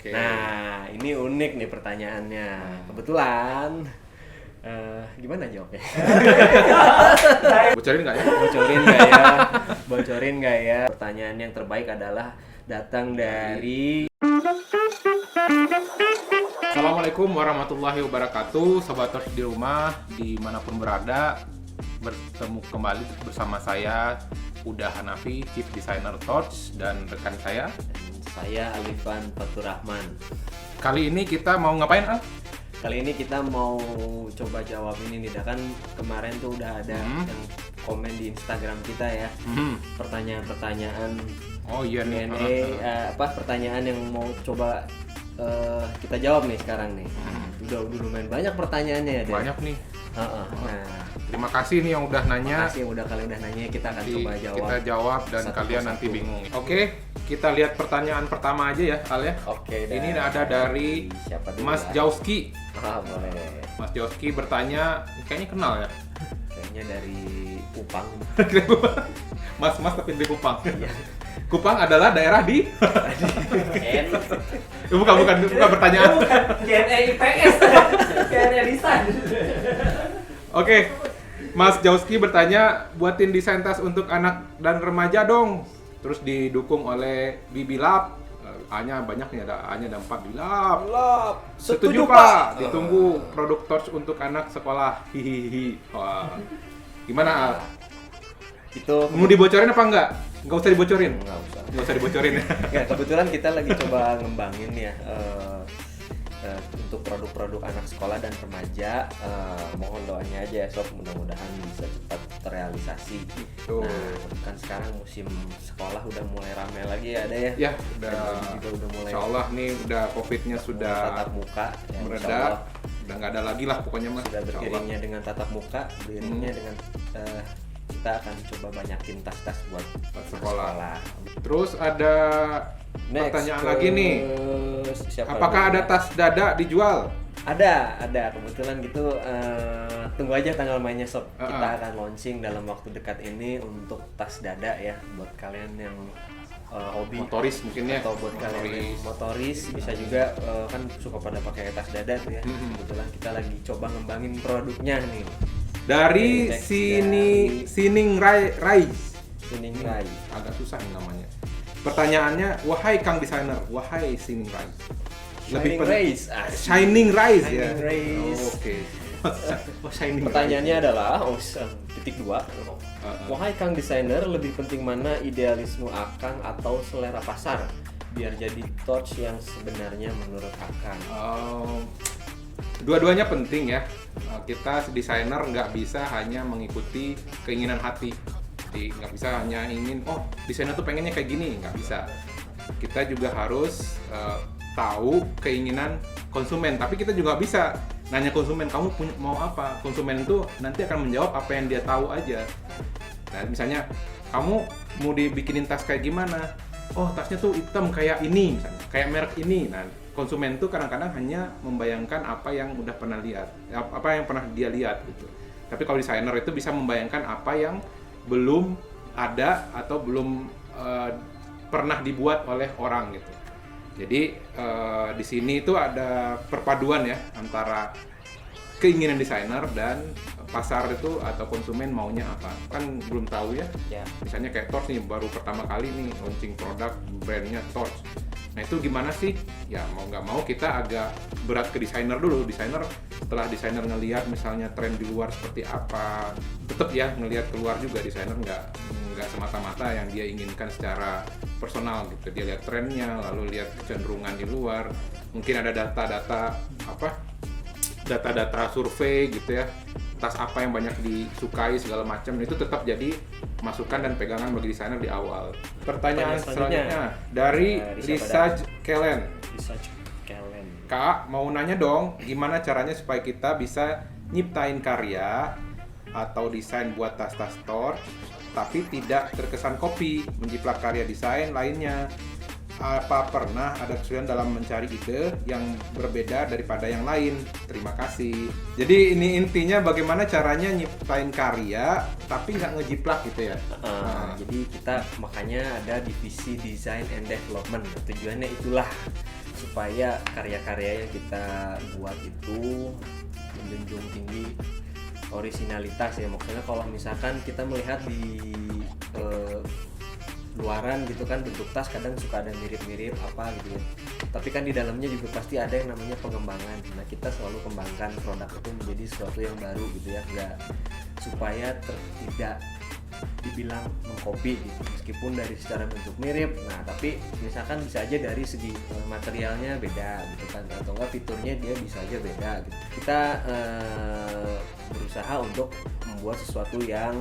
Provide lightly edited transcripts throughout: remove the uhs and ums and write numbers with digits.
Oke. Nah, ini unik nih pertanyaannya. Kebetulan, gimana jawabnya? Bocorin nggak ya? Bocorin nggak ya? Pertanyaan yang terbaik adalah datang dari... Assalamualaikum warahmatullahi wabarakatuh, sobat Torch di rumah, dimanapun berada, bertemu kembali bersama saya, Uda Hanafi, Chief Designer Torch, dan rekan saya. Saya Alifan Faturrahman. Kali ini kita mau ngapain, Al? Kali ini kita mau coba jawab ini nih, kan kemarin tuh udah ada yang komen di Instagram kita ya, pertanyaan-pertanyaan. Oh iya nih. Pertanyaan yang mau coba kita jawab nih sekarang nih. Udah lumayan banyak pertanyaannya ya. Banyak nih. Nah, terima kasih nih yang udah nanya. Makasih yang udah kalian udah nanya, kita akan coba jawab. Kita jawab dan satu kalian persatu. nanti bingung. Oke, kita lihat pertanyaan pertama aja ya, Al ya. Oke. Ini ada dari siapa dulu Mas ya? Jauski. Boleh. Mas Jauski bertanya, kayaknya kenal ya. Kayaknya dari Kupang. Mas tapi dari Kupang. Iya. Kupang adalah daerah di N. bukan pertanyaan. GNE IPS. GNE Desain. Oke. Mas Jauski bertanya, buatin desain tas untuk anak dan remaja dong. Terus didukung oleh Bibi Lab. A-nya banyak nih, A-nya ada 4 Bibi Lab. Setuju Pak. Ditunggu produk Torch untuk anak sekolah. Hihihi. Wah. Gimana Al? Itu Mau dibocorin apa enggak? Enggak usah dibocorin. Nggak usah. dibocorin ya. Ya, kebetulan kita lagi coba ngembangin ya untuk produk-produk anak sekolah dan remaja. Mohon doanya aja ya sob, mudah-mudahan bisa cepat terrealisasi. Tuh. Nah, kan sekarang musim sekolah udah mulai ramai lagi ya, ada ya. Ya, udah. Juga udah mulai. Insya Allah nih udah COVID-nya sudah tatap muka ya, insya mereda. Allah. Udah nggak ada lagi lah pokoknya mas. Sudah Insya Allah. beriringnya dengan tatap muka, beriringnya dengan kita akan coba banyakin tas-tas buat sekolah. Terus ada Next, pertanyaan lagi nih. Siapa Apakah dulu? ada tas dada dijual? Ada kebetulan gitu. Tunggu aja tanggal mainnya sob. Kita akan launching dalam waktu dekat ini untuk tas dada ya, buat kalian yang hobi Motoris mungkin ya. atau buat kalian yang motoris bisa juga kan suka pada pakai tas dada tuh ya. Kebetulan kita lagi coba ngembangin produknya nih. Dari Sining Rai. Sining Rai. Agak susah nih namanya. Pertanyaannya, wahai Kang Designer, wahai Sining Rai. Shining Rays. Shining Rise ya. Shining Rays. Oh, oke. Shining Pertanyaannya Rise. adalah titik 2. Wahai Kang Designer, lebih penting mana idealisme Akang atau selera pasar biar jadi torch yang sebenarnya menurut Akang? Dua-duanya penting ya. Kita desainer nggak bisa hanya mengikuti keinginan hati. Jadi nggak bisa hanya ingin, oh desainer tuh pengennya kayak gini, nggak bisa. Kita juga harus tahu keinginan konsumen. Tapi kita juga bisa nanya konsumen, kamu mau apa? Konsumen itu nanti akan menjawab apa yang dia tahu aja. Nah misalnya, kamu mau dibikinin tas kayak gimana? Oh tasnya tuh hitam kayak ini misalnya, kayak merek ini. Nah konsumen tuh kadang-kadang hanya membayangkan apa yang udah pernah lihat, apa yang pernah dia lihat gitu. Tapi kalau desainer itu bisa membayangkan apa yang belum ada atau belum pernah dibuat oleh orang gitu. Jadi di sini itu ada perpaduan ya antara keinginan desainer dan pasar itu atau konsumen maunya apa. Kan belum tahu ya. Misalnya kayak Torch nih baru pertama kali nih launching produk brandnya Torch. Nah itu gimana sih? Ya mau nggak mau kita agak berat ke desainer dulu. Desainer setelah desainer ngelihat misalnya tren di luar seperti apa, tetap ya ngelihat keluar juga. Desainer nggak semata-mata yang dia inginkan secara personal gitu. Dia lihat trennya, lalu lihat kecenderungan di luar. Mungkin ada data-data survei gitu ya, tas apa yang banyak disukai segala macam, itu tetap jadi masukan dan pegangan bagi desainer di awal. Pertanyaan selanjutnya dari Research Kellen. Kak, mau nanya dong, gimana caranya supaya kita bisa nyiptain karya atau desain buat tas-tas Torch tapi tidak terkesan copy, menjiplak karya desain lainnya. Apa pernah ada kesulitan dalam mencari ide yang berbeda daripada yang lain? Terima kasih. Jadi ini intinya bagaimana caranya nyiptain karya tapi nggak ngejiplak gitu ya. Jadi kita makanya ada divisi Design and Development. Tujuannya itulah supaya karya-karya yang kita buat itu menjunjung tinggi orisinalitas ya. Maksudnya kalau misalkan kita melihat di luaran gitu kan, bentuk tas kadang suka ada mirip-mirip apa gitu ya, tapi kan di dalamnya juga pasti ada yang namanya pengembangan. Nah kita selalu kembangkan produk itu menjadi sesuatu yang baru gitu ya, nggak supaya tidak dibilang mengcopy gitu, meskipun dari secara bentuk mirip. Nah tapi misalkan bisa aja dari segi materialnya beda gitu kan, atau enggak fiturnya dia bisa aja beda gitu. Kita berusaha untuk membuat sesuatu yang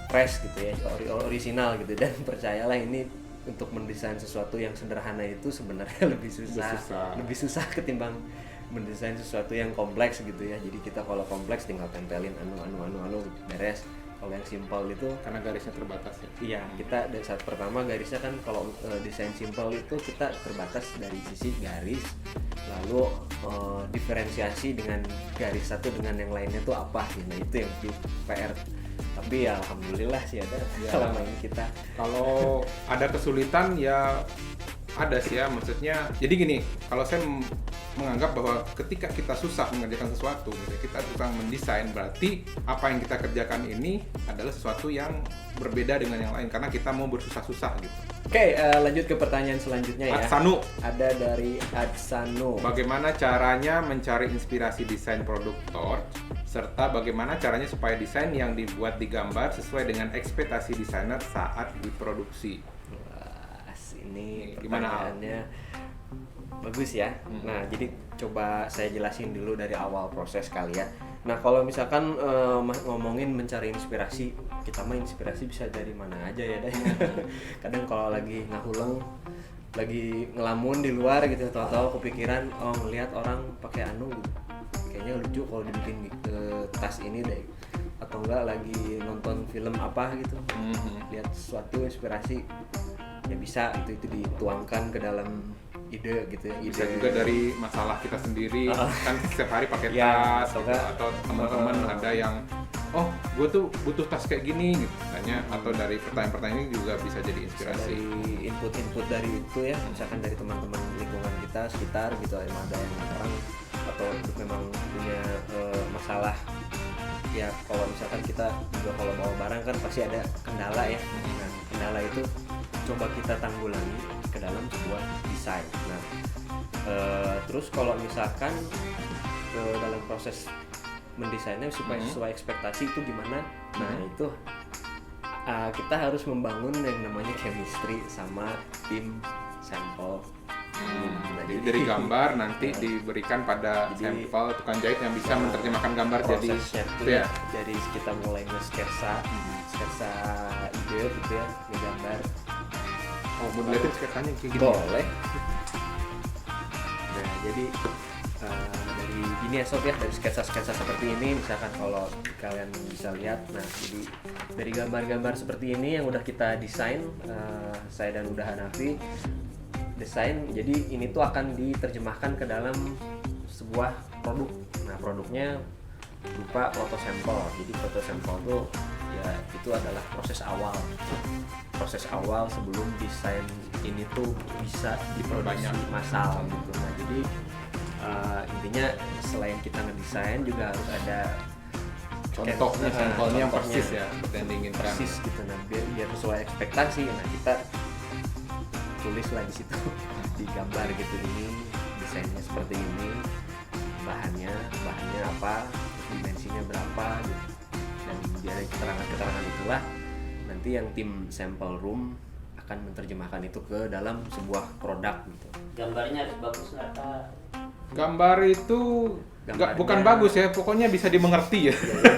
fresh gitu ya, orisinal gitu. Dan percayalah ini untuk mendesain sesuatu yang sederhana itu sebenarnya lebih susah ketimbang mendesain sesuatu yang kompleks gitu ya. Jadi kita kalau kompleks tinggal tempelin anu beres. Kalau yang simpel itu karena garisnya terbatas ya. Iya, kita dari saat pertama garisnya kan kalau desain simpel itu kita terbatas dari sisi garis, lalu diferensiasi dengan garis satu dengan yang lainnya tuh apa sih. Nah itu yang PR. Tapi ya alhamdulillah sih ada selama ini kita. Kalau ada kesulitan ya ada sih ya, maksudnya jadi gini, kalau saya menganggap bahwa ketika kita susah mengerjakan sesuatu, kita susah mendesain, berarti apa yang kita kerjakan ini adalah sesuatu yang berbeda dengan yang lain karena kita mau bersusah-susah gitu. Oke, lanjut ke pertanyaan selanjutnya ya. Adsanu. Ada dari Adsanu. Bagaimana caranya mencari inspirasi desain produk torch, serta bagaimana caranya supaya desain yang dibuat di gambar sesuai dengan ekspektasi desainer saat diproduksi? Wah, ini gimana, pertanyaannya bagus ya. Nah, jadi coba saya jelasin dulu dari awal proses kali ya. Nah, kalau misalkan ngomongin mencari inspirasi, kita mah inspirasi bisa dari mana aja ya, Day. Kadang kalau lagi ngahuleng, lagi ngelamun di luar gitu, tahu-tahu kepikiran, oh ngelihat orang pakai anu gitu. Kayaknya lucu kalau dibikin tas ini deh. Atau enggak lagi nonton film apa gitu. Lihat sesuatu inspirasi, ya bisa itu dituangkan ke dalam ide gitu ya. Bisa juga dari masalah kita sendiri, kan setiap hari pakai ya, tas gitu, atau teman-teman ada yang gue tuh butuh tas kayak gini gitu katanya, atau dari pertanyaan-pertanyaan ini juga bisa jadi inspirasi. Dari input dari itu ya, misalkan dari teman-teman lingkungan kita sekitar gitu, emang ada yang orang atau memang punya masalah ya. Kalau misalkan kita juga kalau bawa barang kan pasti ada kendala ya. Nah, kendala itu coba kita tanggulangi ke dalam sebuah desain. Nah, terus kalau misalkan dalam proses mendesainnya supaya sesuai ekspektasi itu gimana? Nah, itu kita harus membangun yang namanya chemistry sama tim sampel. Nah, jadi dari gambar nanti diberikan pada sampel tukang jahit yang bisa menerjemahkan gambar jadi itu ya. Jadi kita mulai nge-sketsa ide gitu ya, ngegambar. Oh, mau dilihatin sketsanya kayak gini? Boleh. Nah, jadi dari gini ya Sob ya, dari sketsa-sketsa seperti ini, misalkan kalau kalian bisa lihat, nah jadi dari gambar-gambar seperti ini yang udah kita desain, saya dan Uda Hanafi desain, jadi ini tuh akan diterjemahkan ke dalam sebuah produk. Nah, produknya berupa proto sampel. Jadi proto sampel tuh ya itu adalah proses awal sebelum desain ini tuh bisa diproduksi massal gitu. Nah, jadi intinya selain kita ngedesain juga harus ada contohnya, sampelnya yang persis ya dan diinginkan persis gitu. Nah, biar sesuai ekspektasi. Nah, kita tulis lah di situ di gambar gitu, ini desainnya seperti ini, bahannya apa, dimensinya berapa gitu. Dan dari keterangan itulah nanti yang tim sample room akan menerjemahkan itu ke dalam sebuah produk gitu. Gambarnya harus bagus atau gambar itu bukan bagus ya, pokoknya bisa dimengerti ya.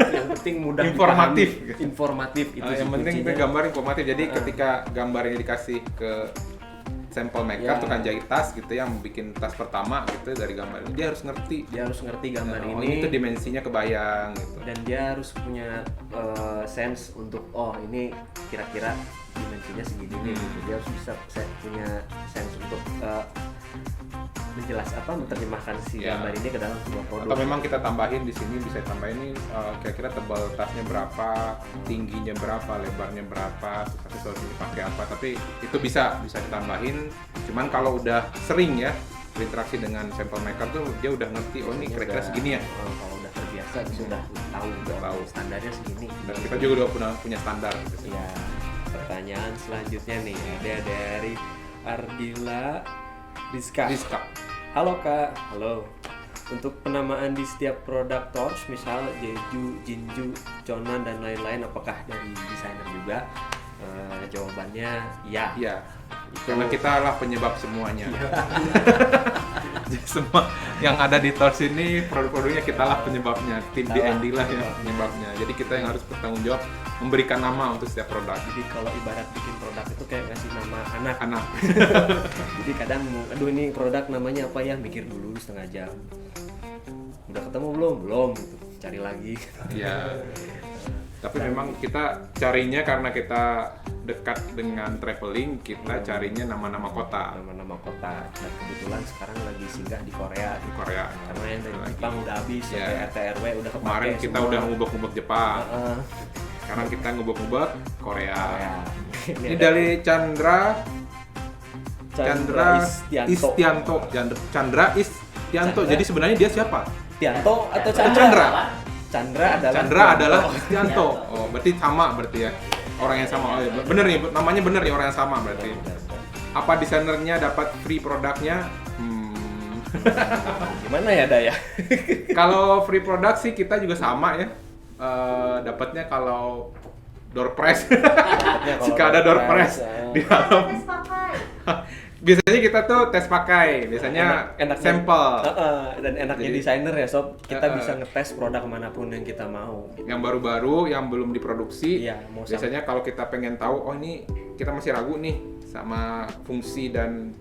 Yang penting mudah informatif itu yang penting itu gambar informatif. Jadi ketika gambar ini dikasih ke sampel maker, tukang jahit tas gitu yang bikin tas pertama gitu, dari gambar ini dia harus ngerti gambar ini itu dimensinya kebayang gitu, dan dia harus punya sense untuk ini kira-kira dimensinya segini nih gitu. Dia harus bisa punya sense untuk menerjemahkan si Ya. gambar ini ke dalam sebuah produk. Atau memang kita tambahin di sini, bisa tambahin ini kira-kira tebal tasnya berapa, tingginya berapa, lebarnya berapa, terus aksesoris dipakai apa. Tapi itu bisa ditambahin. Cuman kalau udah sering ya berinteraksi dengan sampel maker tuh dia udah ngerti, oh ini kira-kira segini ya. Kalau udah terbiasa sudah tahu standarnya segini. Dan kita juga udah punya standar gitu. Ya, pertanyaan selanjutnya nih ada dari Ardila Rizka. Halo Kak, halo. Untuk penamaan di setiap produk torch, misal Jeju, Jinju, Chonan dan lain-lain, apakah dari desainer juga? Jawabannya ya. Iya. Itu- Karena kita lah penyebab semuanya. Jadi semua yang ada di Torch ini produk-produknya kita lah penyebabnya, tim Kita D&D lah ya lah. penyebabnya. Jadi kita yang harus bertanggung jawab memberikan nama untuk setiap produk. Jadi kalau ibarat bikin produk itu kayak ngasih nama anak. Anak. Jadi kadang, aduh ini produk namanya apa ya? Mikir dulu setengah jam. Udah ketemu belum? Belum. Gitu. Cari lagi. Ya. Tapi memang kita carinya karena kita dekat dengan traveling, kita carinya nama-nama kota Nama-nama kota. Dan kebetulan sekarang lagi singgah di Korea. di Korea. Karena yang dari Lagi. Jepang udah habis, Ya. sampai RT RW udah kepake Kemarin kita semua. udah ngubek-ngubek Jepang. Heeh. Sekarang kita ngubek-ngubek Korea. Korea. Ini dari Chandra Istianto. Chandra Istianto. Jadi sebenarnya dia siapa? Tianto atau Chandra. Chandra adalah Chandra adalah Istianto. Oh, berarti sama berarti ya. Orang yang sama. Oh, ya. Bener nih, namanya bener nih, orang yang sama berarti. Apa desainernya dapat free produknya? Gimana ya Daya? Kalau free product sih kita juga sama ya. Dapatnya kalau door prize. Jika ada door prize di dalam. Tes pakai. Biasanya kita tuh tes pakai, biasanya Enaknya- sampel. Dan enaknya Jadi- desainer ya sob, kita Heeh. bisa ngetes produk manapun yang kita mau. Yang baru-baru, yang belum diproduksi. Iya, mau Biasanya kalau kita pengen tahu, oh ini kita masih ragu nih sama fungsi dan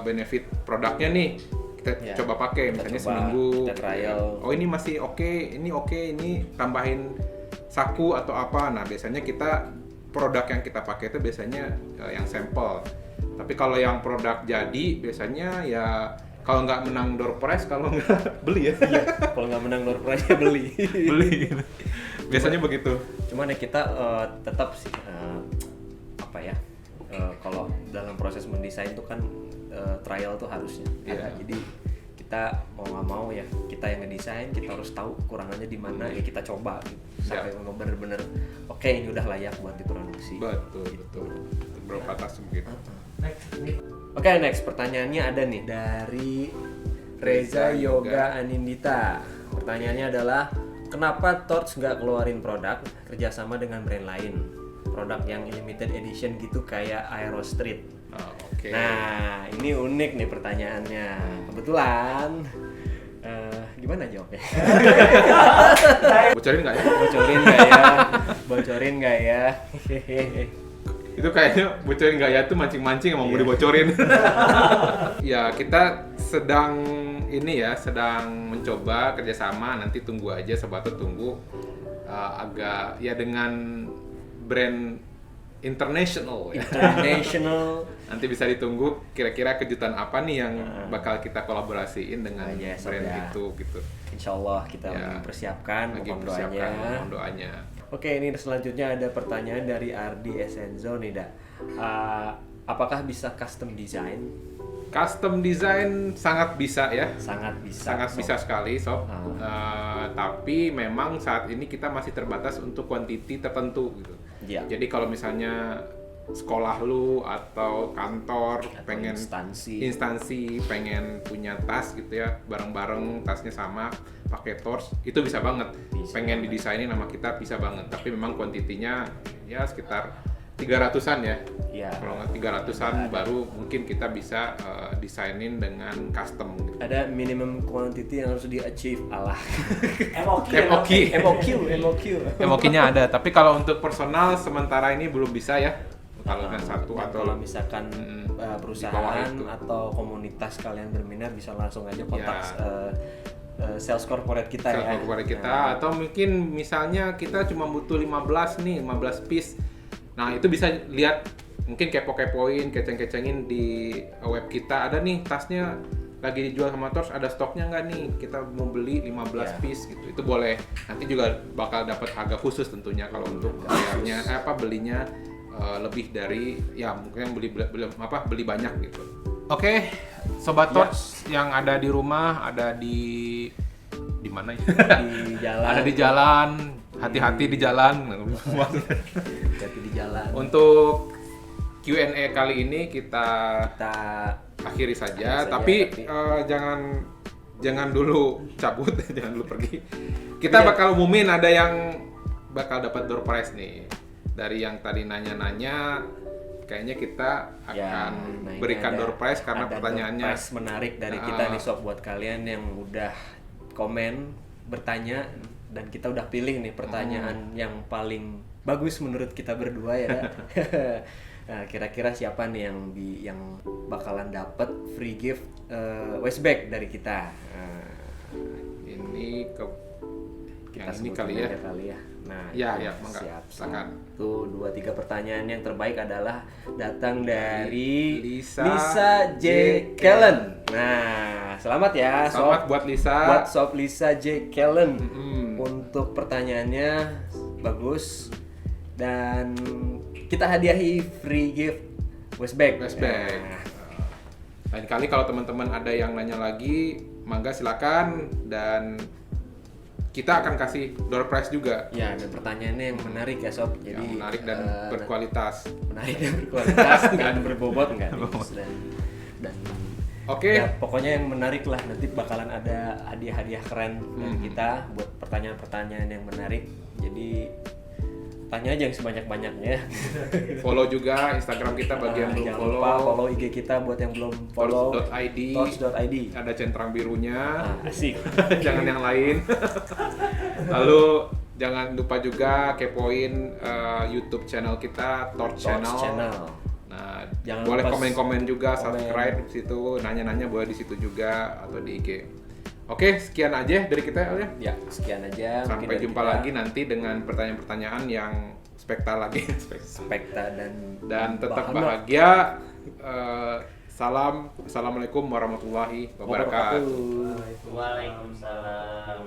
benefit produknya nih, kita Ya, coba pakai, kita misalnya coba, seminggu. kita trial. Oh ini masih oke, ini tambahin saku atau apa. Nah biasanya kita produk yang kita pakai itu biasanya yang sampel. Tapi kalau yang produk jadi biasanya ya kalau nggak menang door prize, kalau nggak beli ya. Kalau nggak menang door prize ya beli. Beli. Biasanya begitu. Cuman ya kita tetap sih kalau dalam proses mendesain itu kan trial tuh harusnya Iya. ada. Jadi kita mau nggak mau ya kita yang ngedesain, kita harus tahu kurangannya di mana, ya kita coba gitu. Sampai memang bener-bener oke ini udah layak buat diproduksi. Betul. Beberapa tas begitu. Oke, next pertanyaannya ada nih dari Reza Yoga Anindita. Pertanyaannya adalah kenapa Torch nggak keluarin produk kerjasama dengan brand lain, produk yang limited edition gitu kayak Aero Street. Oh, oke. Nah, ini unik nih pertanyaannya. Kebetulan gimana jawabnya? Bocorin nggak ya? Bocorin nggak ya? Itu kayaknya bocorin nggak ya tuh mancing-mancing emang mau dibocorin. Ya kita sedang mencoba kerjasama, nanti tunggu aja sobat tuh tunggu agak ya dengan brand international ya. International. Nanti bisa ditunggu kira-kira kejutan apa nih yang bakal kita kolaborasiin dengan Yes, brand ya. itu gitu. Insya Allah kita Ya. lagi mempersiapkan, Lagi mohon persiapkan doanya. mohon doanya. Oke, ini selanjutnya ada pertanyaan dari Ardi Esenzo nih, Da. Apakah bisa custom design? Custom design sangat bisa ya. Sangat bisa. Sangat Sob. bisa sekali sob. Tapi memang saat ini kita masih terbatas untuk quantity tertentu gitu. Iya. Jadi kalau misalnya sekolah lu atau kantor Atau pengen instansi pengen punya tas gitu ya, bareng-bareng tasnya sama pakai Torch, itu bisa banget. Bisa Pengen banget. didesainin nama kita bisa banget. Tapi memang kuantitinya ya sekitar 300-an ya. Iya. Kalau nggak 300-an baru mungkin kita bisa desainin dengan custom gitu. Ada minimum quantity yang harus di-achieve Allah. MOQ. MOQ-nya ada, tapi kalau untuk personal sementara ini belum bisa ya. Kalau dengan satu Dan atau kalau misalkan di perusahaan bawah itu. atau komunitas kalian berminat bisa langsung aja kontak Ya. sales corporate kita ya. kepada kita atau mungkin misalnya kita cuma butuh 15 piece. Nah, itu bisa lihat, mungkin kepo-kepoin, keceng-kecengin di web kita, ada nih tasnya lagi dijual sama Torch, ada stoknya nggak nih, kita mau beli 15 Ya. piece gitu, itu boleh. Nanti juga bakal dapat harga khusus tentunya kalau untuk bayarnya belinya lebih dari ya mungkin beli banyak gitu. Oke, sobat Torch yang ada di rumah, ada di mana ya? Di jalan. Ada di jalan, hati-hati di jalan. Hati di jalan. Untuk Q&A kali ini kita Kita akhiri saja, saja, tapi jangan dulu cabut, jangan dulu pergi. Kita bakal umumin ada yang bakal dapat door prize nih. Dari yang tadi nanya-nanya, kayaknya kita akan nah ini berikan ada- door prize karena ada pertanyaannya door prize menarik dari kita nih sob, buat kalian yang udah komen bertanya dan kita udah pilih nih pertanyaan yang paling bagus menurut kita berdua ya. Dak. Nah, kira-kira siapa nih yang bakalan dapat free gift waste bag dari kita? ini Kita yang ini sebutin kali ya. aja kali ya. Nah, Ya, itu ya, mangga. siap. Silakan. Tuh 2-3 pertanyaan yang terbaik adalah datang dari Lisa J. Kellen. Nah, selamat ya, Selamat Sob. buat Lisa. Buat Sob Lisa J. Kellen. Mm-mm. Untuk pertanyaannya bagus dan kita hadiahi free gift waste bag. Waste bag. Nah, Lain kali kalau teman-teman ada yang nanya lagi, mangga silakan, dan kita akan kasih door prize juga ya, dan pertanyaannya yang menarik ya, Sob. Jadi yang menarik dan berkualitas. menarik dan berkualitas dan berbobot nggak nih, dan Oke. ya, pokoknya yang menarik lah, nanti bakalan ada hadiah-hadiah keren dari kita buat pertanyaan-pertanyaan yang menarik. Jadi tanya aja yang sebanyak-banyaknya. Follow juga Instagram kita bagi yang belum Jangan follow. lupa follow IG kita buat yang belum follow. Torch.id. Torch.id. Ada centang birunya. Asik. Jangan yang lain. Lalu jangan lupa juga kepoin YouTube channel kita, Torch Torch Channel. Channel. Nah, Jangan boleh lupa komen-komen juga, komen. subscribe di situ, nanya-nanya boleh di situ juga atau di IG. Oke, sekian aja dari kita ya. Ya, sekian aja. Mungkin Sampai dari jumpa kita. lagi nanti dengan pertanyaan-pertanyaan yang spekta lagi. Spekta Dan tetap Bahana. bahagia. Assalamualaikum warahmatullahi wabarakatuh. Wabarakatuh. Waalaikumsalam.